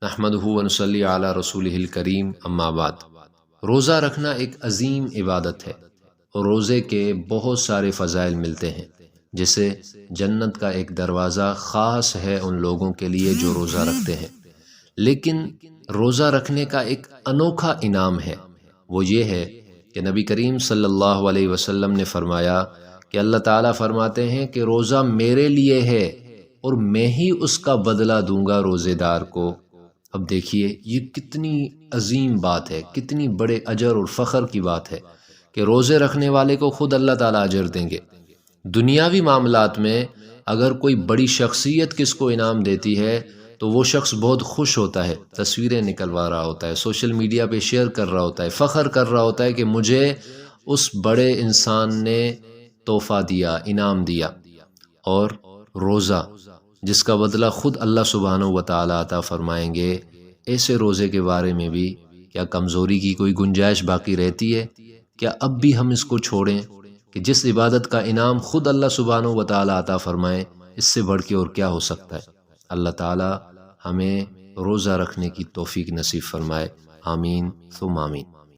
نحمدہ ونصلی علی رسولہ الکریم، اما بعد۔ روزہ رکھنا ایک عظیم عبادت ہے اور روزے کے بہت سارے فضائل ملتے ہیں، جسے جنت کا ایک دروازہ خاص ہے ان لوگوں کے لیے جو روزہ رکھتے ہیں۔ لیکن روزہ رکھنے کا ایک انوکھا انعام ہے، وہ یہ ہے کہ نبی کریم صلی اللہ علیہ وسلم نے فرمایا کہ اللہ تعالیٰ فرماتے ہیں کہ روزہ میرے لیے ہے اور میں ہی اس کا بدلہ دوں گا روزے دار کو۔ اب دیکھیے یہ کتنی عظیم بات ہے، کتنی بڑے اجر اور فخر کی بات ہے کہ روزے رکھنے والے کو خود اللہ تعالیٰ اجر دیں گے۔ دنیاوی معاملات میں اگر کوئی بڑی شخصیت کس کو انعام دیتی ہے تو وہ شخص بہت خوش ہوتا ہے، تصویریں نکلوا رہا ہوتا ہے، سوشل میڈیا پہ شیئر کر رہا ہوتا ہے، فخر کر رہا ہوتا ہے کہ مجھے اس بڑے انسان نے تحفہ دیا، انعام دیا۔ اور روزہ جس کا بدلہ خود اللہ سبحانہ و تعالیٰ عطا فرمائیں گے، ایسے روزے کے بارے میں بھی کیا کمزوری کی کوئی گنجائش باقی رہتی ہے؟ کیا اب بھی ہم اس کو چھوڑیں کہ جس عبادت کا انعام خود اللہ سبحانہ و تعالیٰ عطا فرمائیں، اس سے بڑھ کے اور کیا ہو سکتا ہے؟ اللہ تعالیٰ ہمیں روزہ رکھنے کی توفیق نصیب فرمائے، آمین ثم آمین۔